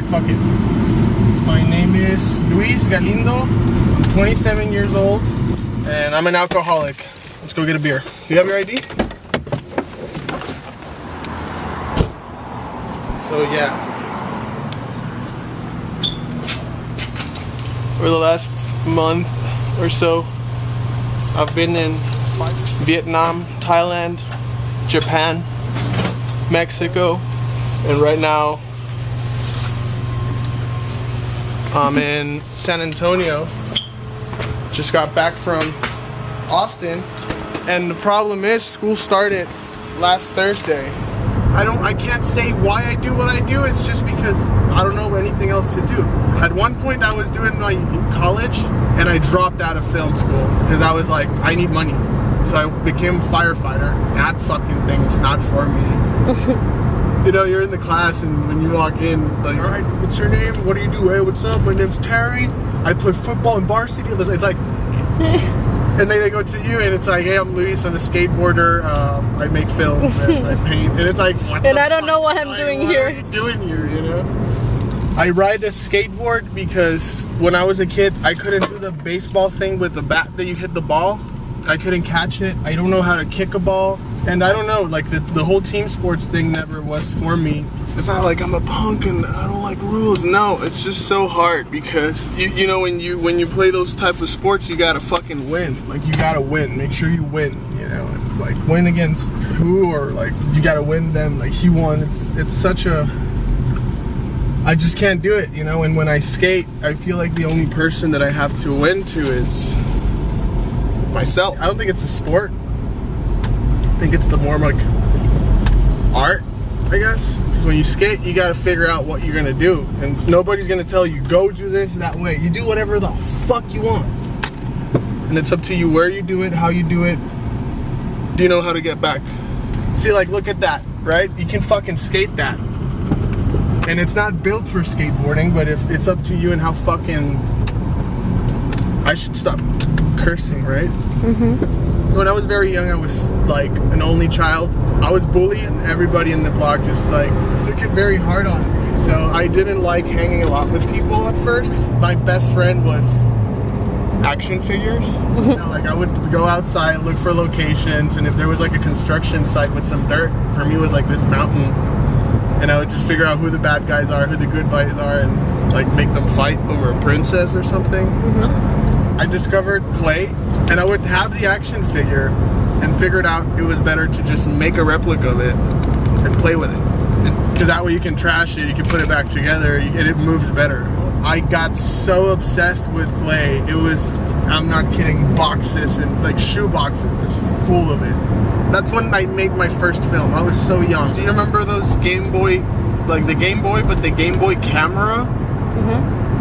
fuck it. My name is Luis Galindo. I'm 27 years old, and I'm an alcoholic. Let's go get a beer. Do you have your ID? So yeah. For the last month or so, I've been in Vietnam, Thailand, Japan, Mexico, and right now I'm in San Antonio. Just got back from Austin, and the problem is school started last Thursday. I can't say why I do what I do. It's just because I don't know anything else to do. At one point I was doing my college and I dropped out of film school because I was like, I need money. So I became a firefighter. That fucking thing's not for me. You know, you're in the class and when you walk in, like, all right, what's your name? What do you do? Hey, what's up? My name's Terry. I play football in varsity. It's like, and then they go to you and it's like, hey, I'm Luis. I'm a skateboarder. I make films and I paint. And it's like, what and the I don't fuck? know what I'm doing what here. What are you doing here, you know? I ride a skateboard because when I was a kid, I couldn't do the baseball thing with the bat that you hit the ball. I couldn't catch it. I don't know how to kick a ball. And I don't know, like the whole team sports thing never was for me. It's not like I'm a punk and I don't like rules. No, it's just so hard because you know when you play those type of sports, you gotta fucking win. Like you gotta win. Make sure you win. You know, and it's like win against who, or like you gotta win them. Like he won. It's such a. I just can't do it. You know, and when I skate, I feel like the only person that I have to win to is myself. I don't think it's a sport. I think it's the more like art, I guess, because when you skate, you got to figure out what you're gonna do, and nobody's gonna tell you go do this that way. You do whatever the fuck you want, and it's up to you where you do it, how you do it. Do you know how to get back? See, like, look at that, right? You can fucking skate that, and it's not built for skateboarding, but if it's up to you and how fucking. I should stop cursing, right? When I was very young, I was like an only child. I was bullied and everybody in the block just like took it very hard on me. So I didn't like hanging a lot with people at first. My best friend was action figures. You know, like I would go outside, look for locations, and if there was like a construction site with some dirt, for me it was like this mountain. And I would just figure out who the bad guys are, who the good guys are, and like make them fight over a princess or something. I discovered clay, and I would have the action figure and figured out it was better to just make a replica of it and play with it. Because that way you can trash it, you can put it back together, and it moves better. I got so obsessed with clay. It was, I'm not kidding, boxes and like shoe boxes just full of it. That's when I made my first film. I was so young. Do you remember those Game Boy, like the Game Boy, but the Game Boy camera?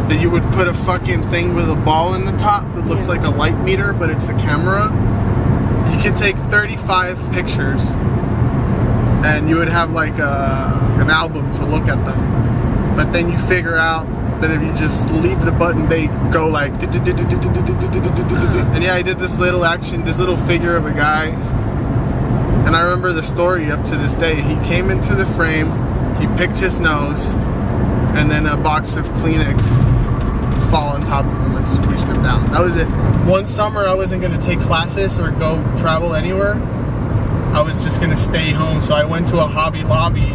That you would put a fucking thing with a ball in the top that looks like a light meter, but it's a camera. You could take 35 pictures and you would have like an album to look at them. But then you figure out that if you just leave the button, they go like and yeah, I did this little figure of a guy, and I remember the story up to this day. He came into the frame, he picked his nose, and then a box of Kleenex fall on top of him and squeeze him down. That was it. One summer I wasn't going to take classes or go travel anywhere. I was just going to stay home, so I went to a Hobby Lobby,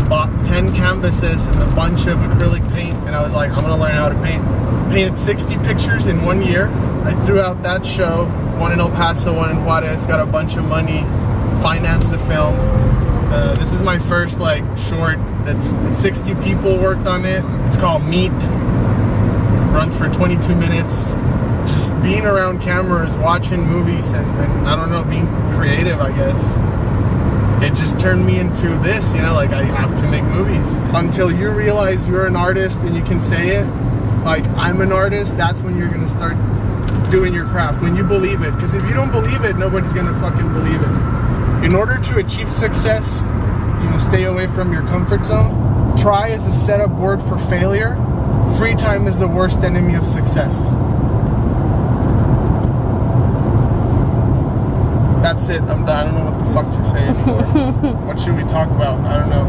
bought 10 canvases and a bunch of acrylic paint, and I was like, I'm going to learn how to paint. Painted 60 pictures in 1 year. I threw out that show, one in El Paso, one in Juarez, got a bunch of money, financed the film. This is my first like short that's 60 people worked on it. It's called Meat. Runs for 22 minutes. Just being around cameras, watching movies, and I don't know, being creative, I guess. It just turned me into this, you know, like I have to make movies. Until you realize you're an artist and you can say it, like I'm an artist, that's when you're gonna start doing your craft. When you believe it. Because if you don't believe it, nobody's gonna fucking believe it. In order to achieve success, you know, stay away from your comfort zone. Try is a setup word for failure. Free time is the worst enemy of success. That's it. I'm done. I don't know what the fuck to say anymore. What should we talk about? I don't know.